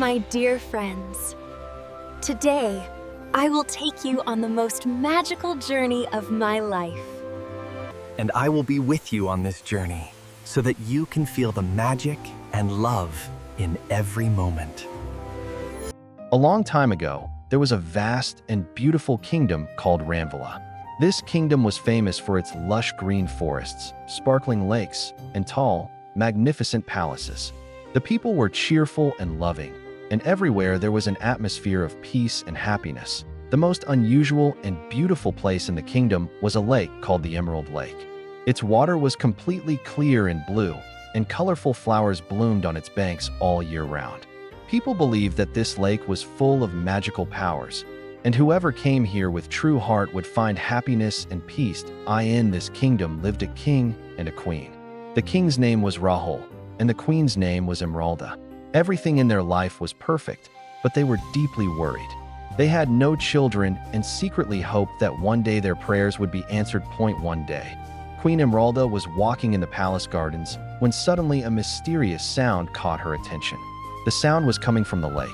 my dear friends. Today, I will take you on the most magical journey of my life. And I will be with you on this journey so that you can feel the magic and love in every moment. A long time ago, there was a vast and beautiful kingdom called Ranvila. This kingdom was famous for its lush green forests, sparkling lakes, and tall, magnificent palaces. The people were cheerful and loving, and everywhere there was an atmosphere of peace and happiness. The most unusual and beautiful place in the kingdom was a lake called the Emerald Lake. Its water was completely clear and blue, and colorful flowers bloomed on its banks all year round. People believed that this lake was full of magical powers, and whoever came here with true heart would find happiness and peace. In this kingdom lived a king and a queen. The king's name was Rahul, and the queen's name was Emeralda. Everything in their life was perfect, but they were deeply worried. They had no children and secretly hoped that one day their prayers would be answered. One day, Queen Emeralda was walking in the palace gardens when suddenly a mysterious sound caught her attention. The sound was coming from the lake.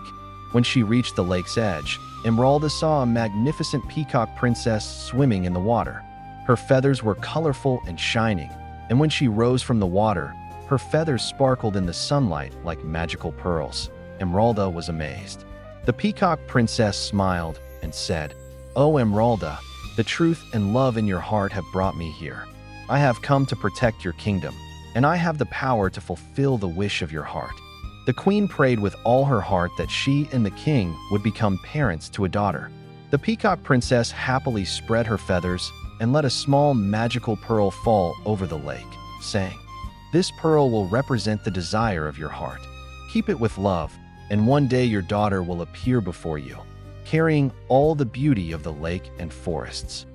When she reached the lake's edge, Emeralda saw a magnificent Peacock Princess swimming in the water. Her feathers were colorful and shining, and when she rose from the water, her feathers sparkled in the sunlight like magical pearls. Emeralda was amazed. The Peacock Princess smiled and said, "Oh, Emeralda, the truth and love in your heart have brought me here. I have come to protect your kingdom, and I have the power to fulfill the wish of your heart." The queen prayed with all her heart that she and the king would become parents to a daughter. The Peacock Princess happily spread her feathers and let a small magical pearl fall over the lake, saying, "This pearl will represent the desire of your heart. Keep it with love, and one day your daughter will appear before you, carrying all the beauty of the lake and forests."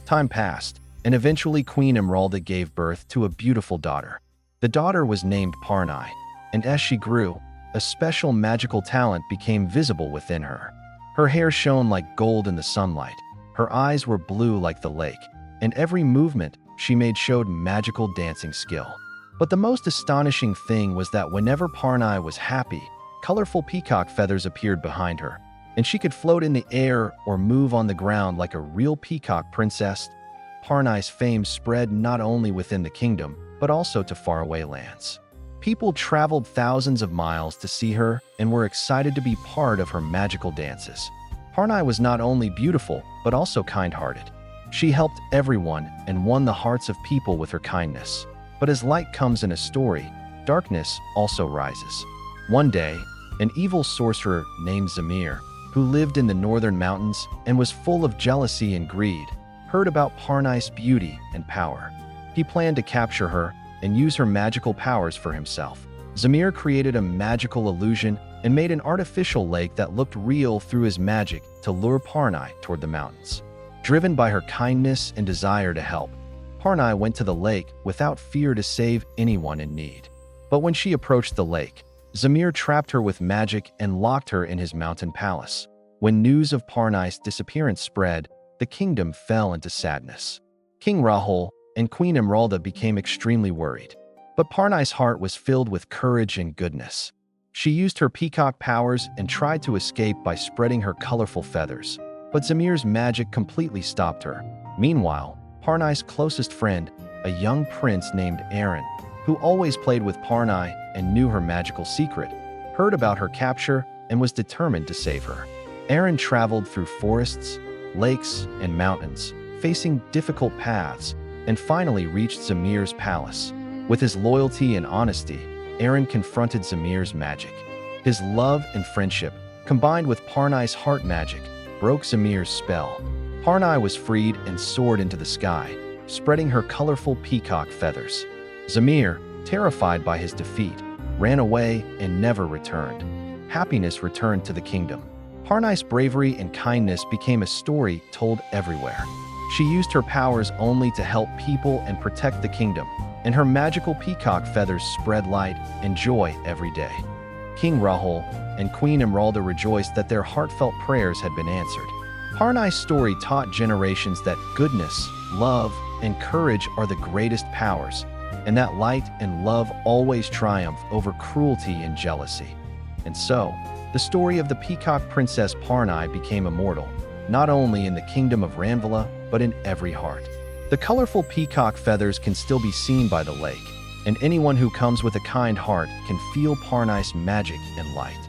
Time passed, and eventually Queen Emeralda gave birth to a beautiful daughter. The daughter was named Parni, and as she grew, a special magical talent became visible within her. Her hair shone like gold in the sunlight, her eyes were blue like the lake, and every movement she made showed magical dancing skill. But the most astonishing thing was that whenever Parni was happy, colorful peacock feathers appeared behind her, and she could float in the air or move on the ground like a real peacock princess. Parni's fame spread not only within the kingdom, but also to faraway lands. People traveled thousands of miles to see her and were excited to be part of her magical dances. Parni was not only beautiful, but also kind-hearted. She helped everyone and won the hearts of people with her kindness. But as light comes in a story, darkness also rises. One day, an evil sorcerer named Zamir, who lived in the northern mountains and was full of jealousy and greed, heard about Parni's beauty and power. He planned to capture her and use her magical powers for himself. Zamir created a magical illusion and made an artificial lake that looked real through his magic to lure Parni toward the mountains. Driven by her kindness and desire to help, Parni went to the lake without fear to save anyone in need. But when she approached the lake, Zamir trapped her with magic and locked her in his mountain palace. When news of Parni's disappearance spread, the kingdom fell into sadness. King Rahul and Queen Emeralda became extremely worried. But Parni's heart was filled with courage and goodness. She used her peacock powers and tried to escape by spreading her colorful feathers. But Zamir's magic completely stopped her. Meanwhile, Parni's closest friend, a young prince named Aaron, who always played with Parni and knew her magical secret, heard about her capture and was determined to save her. Aaron traveled through forests, lakes, and mountains, facing difficult paths, and finally reached Zamir's palace. With his loyalty and honesty, Aaron confronted Zamir's magic. His love and friendship, combined with Parni's heart magic, broke Zamir's spell. Parni was freed and soared into the sky, spreading her colorful peacock feathers. Zamir, terrified by his defeat, ran away and never returned. Happiness returned to the kingdom. Parni's bravery and kindness became a story told everywhere. She used her powers only to help people and protect the kingdom, and her magical peacock feathers spread light and joy every day. King Rahul and Queen Emeralda rejoiced that their heartfelt prayers had been answered. Parni's story taught generations that goodness, love, and courage are the greatest powers, and that light and love always triumph over cruelty and jealousy. And so, The story of the Peacock Princess Parni became immortal, not only in the kingdom of Ranvila, but in every heart. The colorful peacock feathers can still be seen by the lake, and anyone who comes with a kind heart can feel Parni's magic and light.